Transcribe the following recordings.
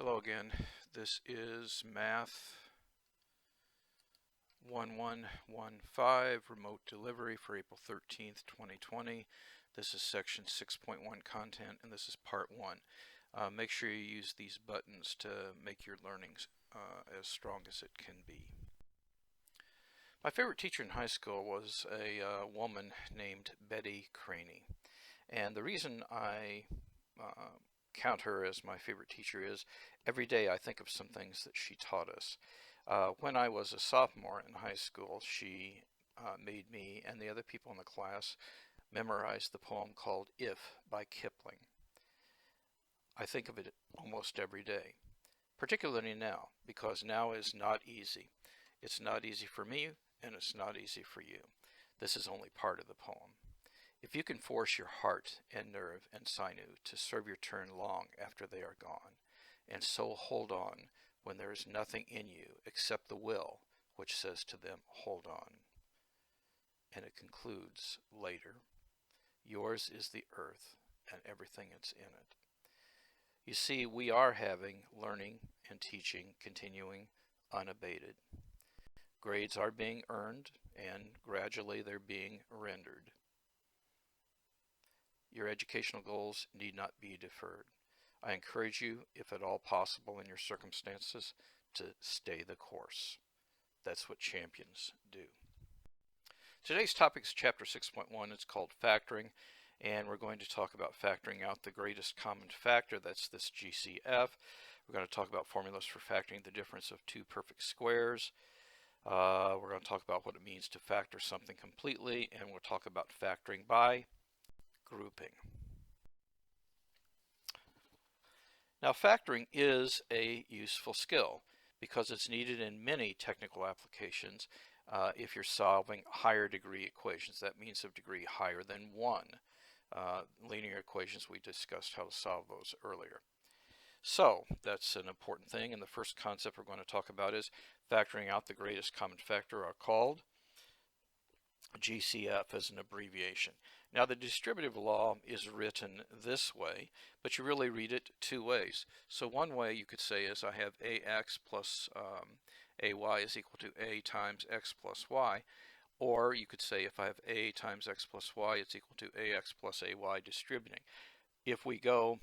Hello again. This is Math 1115, Remote Delivery for April 13th, 2020. This is section 6.1 content, and this is part 1. Make sure you use these buttons to make your learning as strong as it can be. My favorite teacher in high school was a woman named Betty Craney. And the reason I count her as my favorite teacher is every day I think of some things that she taught us. When I was a sophomore in high school, she made me and the other people in the class memorize the poem called If by Kipling. I think of it almost every day, particularly now, because now is not easy. It's not easy for me, and it's not easy for you. This is only part of the poem. If you can force your heart and nerve and sinew to serve your turn long after they are gone, and so hold on when there is nothing in you except the will which says to them, hold on. And it concludes later, yours is the earth and everything that's in it. You see, we are having learning and teaching continuing unabated. Grades are being earned, and gradually they're being rendered. Your educational goals need not be deferred. I encourage you, if at all possible in your circumstances, to stay the course. That's what champions do. Today's topic is chapter 6.1. It's called Factoring, and we're going to talk about factoring out the greatest common factor. That's this GCF. We're going to talk about formulas for factoring the difference of two perfect squares. We're going to talk about what it means to factor something completely, and we'll talk about factoring by grouping. Now, factoring is a useful skill because it's needed in many technical applications if you're solving higher degree equations. That means of degree higher than 1. Linear equations, we discussed how to solve those earlier. So that's an important thing, and the first concept we're going to talk about is factoring out the greatest common factor, are called GCF as an abbreviation. Now, the distributive law is written this way, but you really read it two ways. So one way you could say is I have ax plus ay is equal to a times x plus y, or you could say if I have a times x plus y, it's equal to ax plus ay distributing. If we go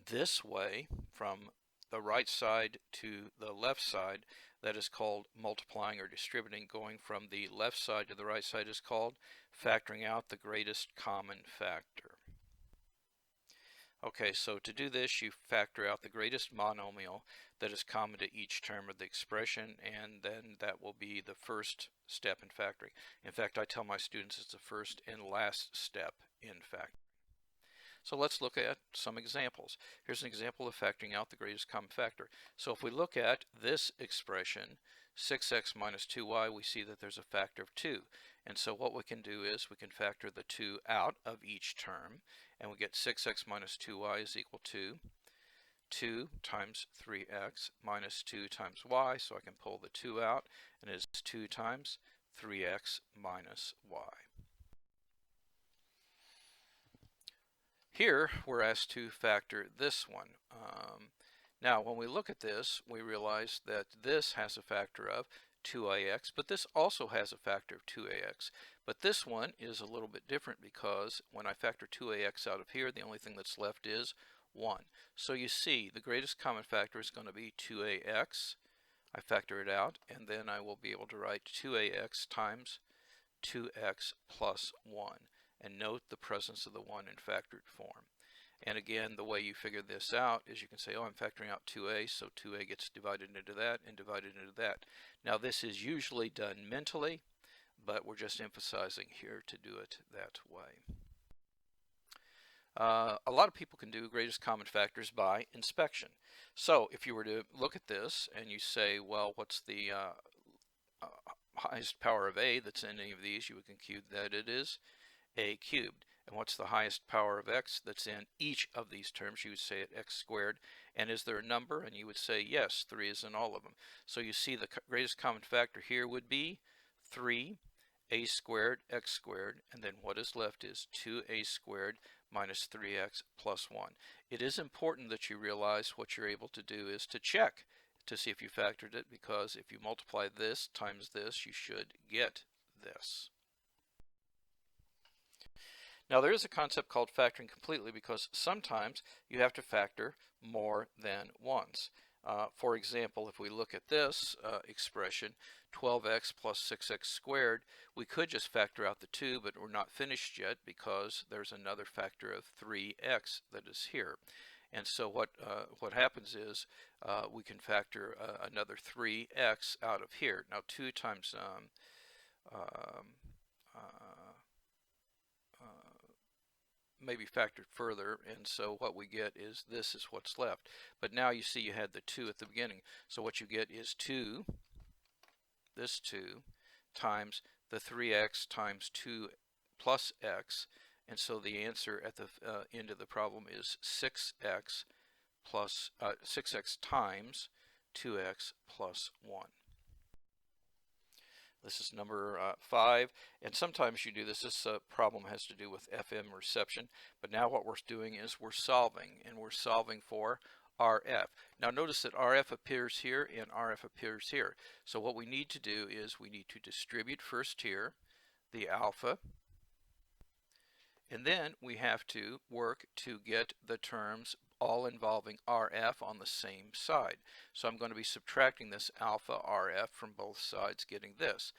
this way from the right side to the left side, that is called multiplying or distributing. Going from the left side to the right side is called factoring out the greatest common factor. Okay, so to do this, you factor out the greatest monomial that is common to each term of the expression, and then that will be the first step in factoring. In fact, I tell my students it's the first and last step in factoring. So let's look at some examples. Here's an example of factoring out the greatest common factor. So if we look at this expression, 6x minus 2y, we see that there's a factor of 2. And so what we can do is we can factor the 2 out of each term, and we get 6x minus 2y is equal to 2 times 3x minus 2 times y. So I can pull the 2 out, and it's 2 times 3x minus y. Here, we're asked to factor this one. Now, when we look at this, we realize that this has a factor of 2ax, but this also has a factor of 2ax. But this one is a little bit different because when I factor 2ax out of here, the only thing that's left is 1. So you see, the greatest common factor is going to be 2ax. I factor it out, and then I will be able to write 2ax times 2x plus 1. And note the presence of the 1 in factored form. And again, the way you figure this out is you can say, oh, I'm factoring out 2a, so 2a gets divided into that and divided into that. Now, this is usually done mentally, but we're just emphasizing here to do it that way. A lot of people can do greatest common factors by inspection. So if you were to look at this and you say, well, what's the highest power of a that's in any of these, you would conclude that it is a cubed. And what's the highest power of x that's in each of these terms? You would say it x squared. And is there a number? And you would say yes, 3 is in all of them. So you see the greatest common factor here would be 3, a squared, x squared, and then what is left is 2a squared minus 3x plus 1. It is important that you realize what you're able to do is to check to see if you factored it, because if you multiply this times this, you should get this. Now there is a concept called factoring completely, because sometimes you have to factor more than once. For example, if we look at this expression, 12x plus 6x squared, we could just factor out the 2, but we're not finished yet because there's another factor of 3x that is here. And so what happens is we can factor another 3x out of here. Now 2 times maybe factored further, and so what we get is this is what's left. But now you see you had the 2 at the beginning, so what you get is 2, this 2, times the 3x times 2 plus x, and so the answer at the end of the problem is 6x plus 6x times 2x plus 1. This is number 5, and sometimes you do this. This problem has to do with FM reception, but now what we're doing is we're solving, and we're solving for RF. Now notice that RF appears here and RF appears here. So what we need to do is we need to distribute first here the alpha, and then we have to work to get the terms all involving RF on the same side. So I'm going to be subtracting this alpha RF from both sides, getting this.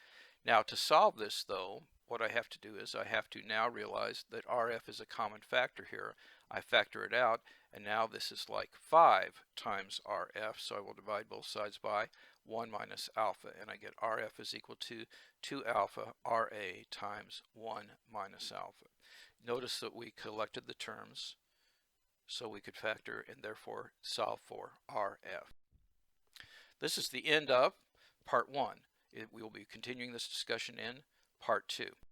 Now to solve this though, what I have to do is I have to now realize that RF is a common factor here. I factor it out, and now this is like 5 times RF, so I will divide both sides by 1 minus alpha, and I get RF is equal to 2 alpha RA times 1 minus alpha. Notice that we collected the terms so we could factor and therefore solve for RF. This is the end of part 1. We will be continuing this discussion in part 2.